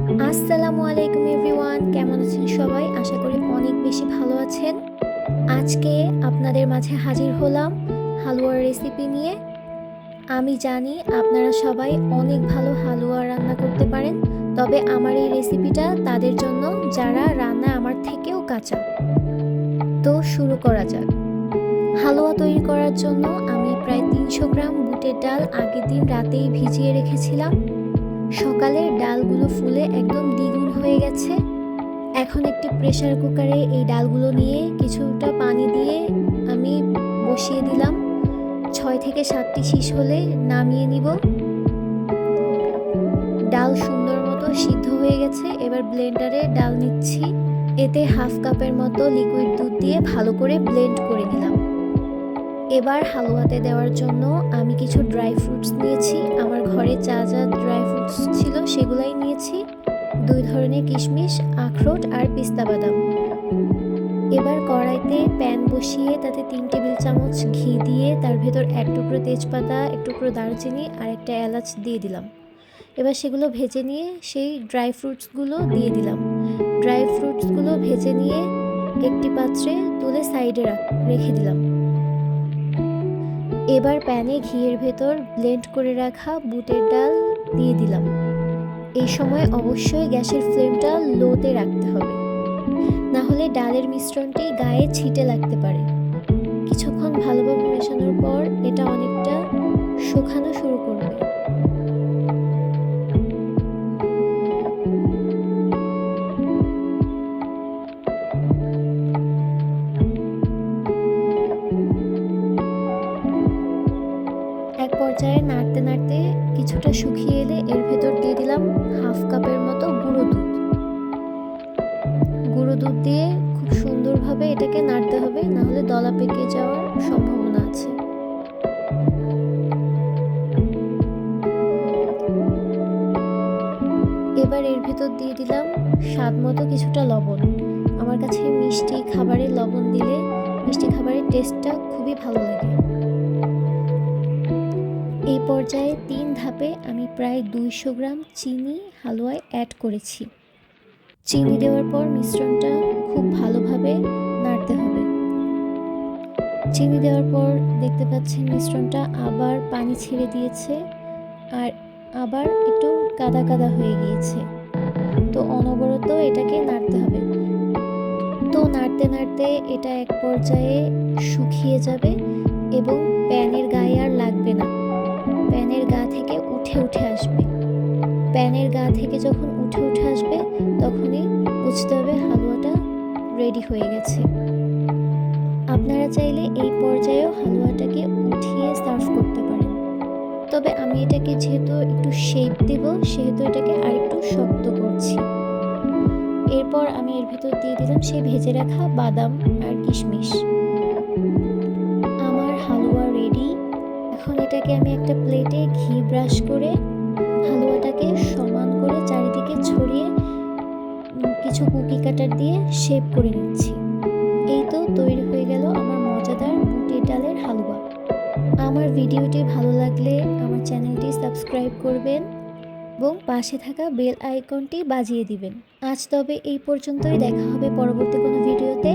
আসসালামু আলাইকুম এভরিওয়ান, কেমন আছেন সবাই? আশা করি অনেক বেশি ভালো আছেন। আজকে আপনাদের মাঝে হাজির হলাম হালুয়ার রেসিপি নিয়ে। আমি জানি আপনারা সবাই অনেক ভালো হালুয়া রান্না করতে পারেন, তবে আমার এই রেসিপিটা তাদের জন্য যারা রান্না আমার থেকেও কাঁচা। তো শুরু করা যাক। হালুয়া তৈরি করার জন্য আমি প্রায় 300 গ্রাম বুটের ডাল আগের দিন রাতেই ভিজিয়ে রেখেছিলাম। সকালে ডালগুলো ফুলে একদম দ্বিগুণ হয়ে গেছে। এখন একটি প্রেসার কুকারে এই ডালগুলো নিয়ে কিছুটা পানি দিয়ে আমি বসিয়ে দিলাম। 6 থেকে 7টি শীষ হলে নামিয়ে নিব। ডাল সুন্দর মতো সিদ্ধ হয়ে গেছে। এবার ব্লেন্ডারে ডাল নিচ্ছি। এতে হাফ কাপের মতো লিকুইড দুধ দিয়ে ভালো করে ব্লেন্ড করে নিলাম। এবার হালুয়াতে দেওয়ার জন্য আমি কিছু ড্রাই ফ্রুটস নিয়েছি। আমার ঘরে যা যা ড্রাই ফ্রুটস ছিল সেগুলাই নিয়েছি। 2 ধরনের কিশমিশ, আখরোট আর পিস্তা বাদাম। এবার কড়াইতে প্যান বসিয়ে তাতে 3 টেবিল চামচ ঘি দিয়ে তার ভেতর 1 টুকরো তেজপাতা, 1 টুকরো দারচিনি আর একটা এলাচ দিয়ে দিলাম। এবার সেগুলো ভেজে নিয়ে সেই ড্রাই ফ্রুটসগুলো দিয়ে দিলাম। ড্রাই ফ্রুটসগুলো ভেজে নিয়ে একটি পাত্রে তুলে সাইডে রেখে দিলাম। এবার প্যানে ঘিয়ের ভেতর ব্লেন্ড করে রাখা বুটের ডাল দিয়ে দিলাম। এই সময় অবশ্যই গ্যাসের ফ্লেমটা লোতে রাখতে হবে, না হলে ডালের মিশ্রণটি গায়ে ছিটে লাগতে পারে। কিছুক্ষণ ভালোভাবে মেশানোর পর এটা অনেকটা শুকানো শুরু করবে। এক পর্যায়ে নাড়তে নাড়তে কিছুটা শুকিয়ে এলে এর ভেতর দিয়ে দিলাম হাফ কাপের মতো গুঁড়ো দুধ। গুঁড়ো দুধ দিয়ে খুব সুন্দরভাবে এটাকে নাড়তে হবে, না হলে দলা পেকে যাওয়ার সম্ভাবনা আছে। এবার এর ভেতর দিয়ে দিলাম স্বাদ মতো কিছুটা লবণ। আমার কাছে মিষ্টি খাবারে লবণ দিলে মিষ্টি খাবারের টেস্টটা খুবই ভালো লাগে। এই পর্যায়ে 3 ধাপে আমি প্রায় 200 গ্রাম চিনি হালুয়ায় অ্যাড করেছি। চিনি দেওয়ার পর মিশ্রণটা খুব ভালোভাবে নাড়তে হবে। চিনি দেওয়ার পর দেখতে পাচ্ছেন মিশ্রণটা আবার পানি ছেড়ে দিয়েছে আর আবার একটু কাদা কাদা হয়ে গিয়েছে। তো অনবরত এটাকে নাড়তে হবে। তো নাড়তে নাড়তে এটা এক পর্যায়ে শুকিয়ে যাবে এবং প্যানের গায়ে আর লাগবে না। প্যানের গা থেকে উঠে উঠে আসবে। প্যানের গা থেকে যখন উঠে উঠে আসবে তখনই বুঝতে হবে হালুয়াটা রেডি হয়ে গেছে। আপনারা চাইলে এই পর্যায়েও হালুয়াটাকে উঠিয়ে সার্ভ করতে পারেন, তবে আমি এটাকে যেহেতু একটু শেপ দেব সেহেতু এটাকে আরেকটু শক্ত করছি। এরপর আমি এর ভিতর দিয়ে দিলাম সেই ভেজে রাখা বাদাম আর কিশমিশ। আমার হালুয়া রেডি। এখন এটাকে আমি একটা প্লেটে ঘি ব্রাশ করে হালুয়াটাকে সমান করে চারিদিকে ছড়িয়ে কিছু কুকি কাটার দিয়ে শেপ করে নিচ্ছি। এই তো তৈরি হয়ে গেল আমার মজাদার বুটের ডালের হালুয়া। আমার ভিডিওটি ভালো লাগলে আমার চ্যানেলটি সাবস্ক্রাইব করবেন এবং পাশে থাকা বেল আইকনটি বাজিয়ে দিবেন। আজ তবে এই পর্যন্তই, দেখা হবে পরবর্তী কোনো ভিডিওতে।